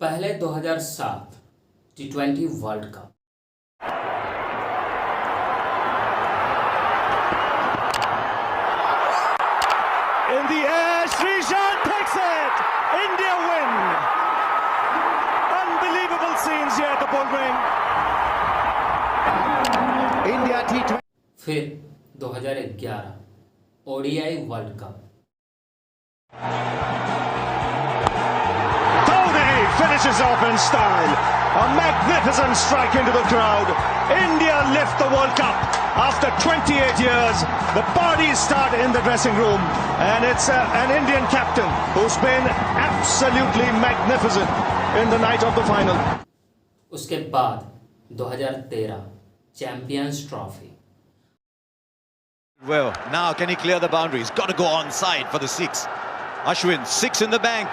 पहले 2007 T20 world cup. In the air, Sreesanth takes it. India win. Unbelievable scenes here at the Bull Ring. India T20. फिर 2011 ODI world cup. Dhoni finishes off in style. A magnificent strike into the crowd. India lift the World Cup. After 28 years, the parties start in the dressing room, and it's an Indian captain who's been absolutely magnificent in the night of the final. उसके बाद 2013 champions trophy. Well, now can he clear the boundaries? Got to go onside for the six. Ashwin, six in the bank.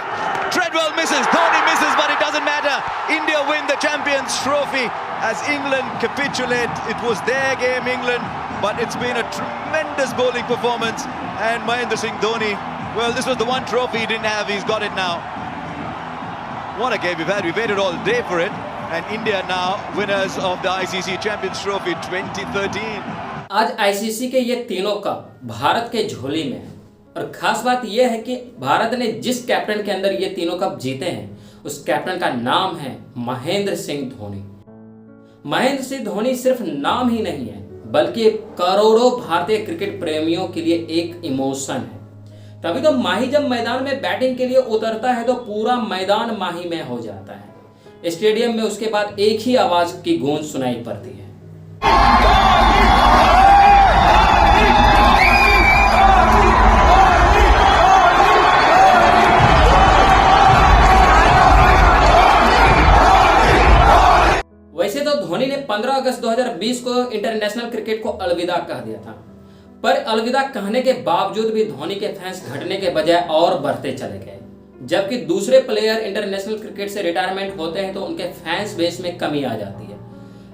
Treadwell misses, Dhoni misses, but it doesn't matter. India win the Champions Trophy as England capitulate. It was their game, England, but it's been a tremendous bowling performance. And Mahendra Singh Dhoni, well, this was the one trophy he didn't have. He's got it now. What a game we've had. We waited all day for it. And India now winners of the ICC Champions Trophy 2013. आज ICC के ये तीनों cup Bharat के झोली में है और खास बात यह है कि भारत ने जिस कैप्टन के अंदर ये तीनों कप जीते हैं उस कैप्टन का नाम है महेंद्र सिंह धोनी। महेंद्र सिंह धोनी सिर्फ नाम ही नहीं है बल्कि करोड़ों भारतीय क्रिकेट प्रेमियों के लिए एक इमोशन है। तभी तो माही जब मैदान में बैटिंग के लिए उतरता है तो पूरा मैदान माही में हो जाता है। स्टेडियम में उसके बाद एक ही आवाज की गूंज सुनाई पड़ती है। वैसे तो धोनी ने 15 अगस्त 2020 को इंटरनेशनल क्रिकेट को अलविदा कह दिया था, पर अलविदा कहने के बावजूद भी धोनी के फैंस घटने के बजाय और बढ़ते चले गए। जबकि दूसरे प्लेयर इंटरनेशनल क्रिकेट से रिटायरमेंट होते हैं तो उनके फैंस बेस में कमी आ जाती है,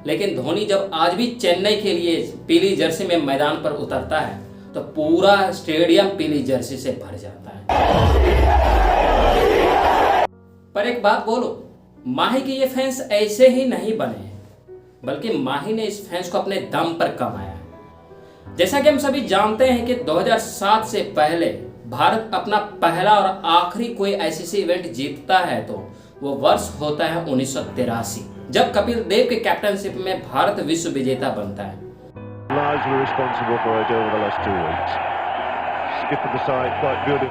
लेकिन धोनी जब आज भी चेन्नई के लिए पीली जर्सी में मैदान पर उतरता है तो पूरा स्टेडियम पीली जर्सी से भर जाता है। पर एक बात बोलो, माही के ये फैंस ऐसे ही नहीं बने हैं, बल्कि माही ने इस फैंस को अपने दम पर कमाया है। जैसा कि हम सभी जानते हैं कि 2007 से पहले भारत अपना पहला और आखिरी कोई आईसीसी इवेंट जीतता है तो वो वर्ष होता है 1983, जब कपिल देव के कैप्टनशिप में भारत विश्व विजेता बनता है।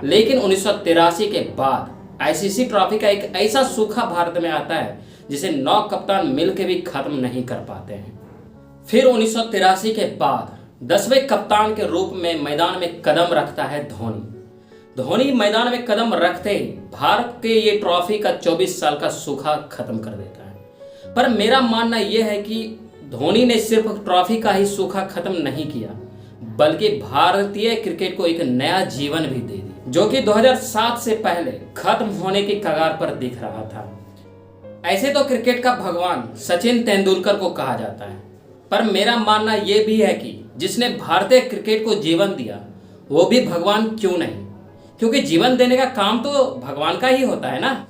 लेकिन 1983 के बाद आईसीसी ट्रॉफी का एक ऐसा सूखा भारत में आता है जिसे 9 कप्तान मिलकर भी खत्म नहीं कर पाते हैं। फिर 1983 के बाद 10वें कप्तान के रूप में मैदान में कदम रखता है धोनी। धोनी मैदान में कदम रखते ही भारत के ये ट्रॉफी का 24 साल का सूखा खत्म कर देता है। पर मेरा मानना यह है कि धोनी ने सिर्फ ट्रॉफी का ही सूखा खत्म नहीं किया, बल्कि भारतीय क्रिकेट को एक नया जीवन भी दे दिया, जो कि 2007 से पहले खत्म होने की कगार पर दिख रहा था। ऐसे तो क्रिकेट का भगवान सचिन तेंदुलकर को कहा जाता है, पर मेरा मानना यह भी है कि जिसने भारतीय क्रिकेट को जीवन दिया वो भी भगवान क्यों नहीं, क्योंकि जीवन देने का काम तो भगवान का ही होता है ना।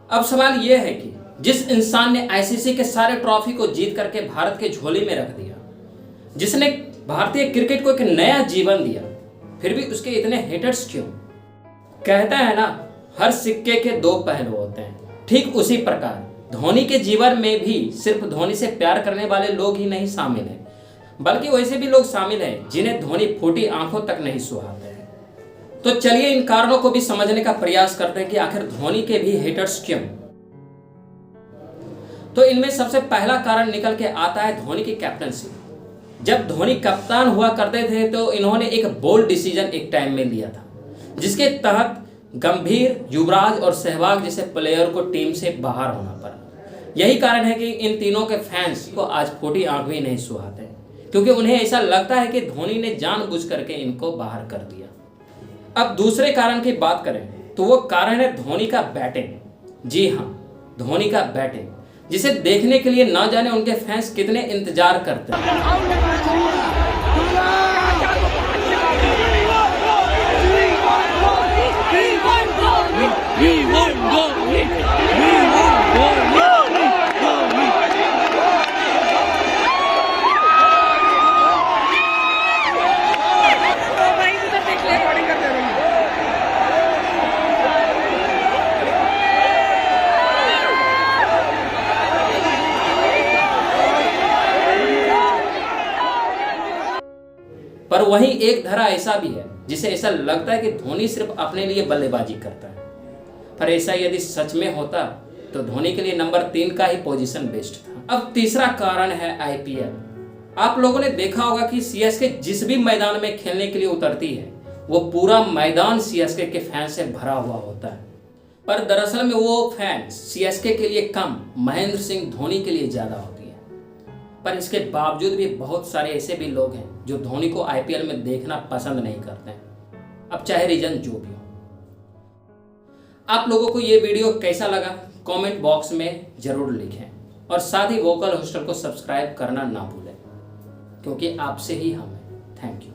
अब सवाल यह है कि जिस इंसान ने आईसीसी के सारे ट्रॉफी को जीत करके भारत के झोली में रख दिया, जिसने भारतीय क्रिकेट को एक नया जीवन दिया, फिर भी उसके इतने हेटर्स क्यों? कहता है ना, हर सिक्के के दो पहलू होते हैं। ठीक उसी प्रकार धोनी के जीवन में भी सिर्फ धोनी से प्यार करने वाले लोग ही नहीं शामिल हैं, बल्कि वैसे भी लोग शामिल हैं जिन्हें धोनी फूटी आंखों तक नहीं सुहाते हैं। तो चलिए इन कारणों को भी समझने का प्रयास करते हैं कि आखिर धोनी के भी हेटर्स क्यों। तो इनमें सबसे पहला कारण निकल के आता है धोनी की कैप्टनशिप। जब धोनी कप्तान हुआ करते थे तो इन्होंने एक बोल्ड डिसीजन एक टाइम में लिया था, जिसके तहत गंभीर, युवराज और सहवाग जैसे प्लेयर को टीम से बाहर होना पड़ा। यही कारण है कि इन तीनों के फैंस को आज फूटी आंख भी नहीं सुहाते, क्योंकि उन्हें ऐसा लगता है कि धोनी ने जानबूझ करके इनको बाहर कर दिया। अब दूसरे कारण की बात करें तो वो कारण है धोनी का बैटिंग। जी हाँ, धोनी का बैटिंग, जिसे देखने के लिए ना जाने उनके फैंस कितने इंतजार करते हैं। We won, go! We won, go! पर वहीं एक धारा ऐसा भी है जिसे ऐसा लगता है कि धोनी सिर्फ अपने लिए बल्लेबाजी करता है। पर ऐसा यदि सच में होता तो धोनी के लिए नंबर 3 का ही पोजीशन बेस्ट था। अब तीसरा कारण है आईपीएल। आप लोगों ने देखा होगा कि सीएसके जिस भी मैदान में खेलने के लिए उतरती है वो पूरा मैदान सीएसके के फैन से भरा हुआ होता है। पर दरअसल में वो फैंस सीएसके के लिए कम, महेंद्र सिंह धोनी के लिए ज़्यादा होती है। पर इसके बावजूद भी बहुत सारे ऐसे भी लोग हैं जो धोनी को आईपीएल में देखना पसंद नहीं करते हैं। अब चाहे रीजन जो भी हो। आप लोगों को ये वीडियो कैसा लगा कमेंट बॉक्स में ज़रूर लिखें और साथ ही वोकल हॉस्टल को सब्सक्राइब करना ना भूलें, क्योंकि आपसे ही हम हैं। Thank you.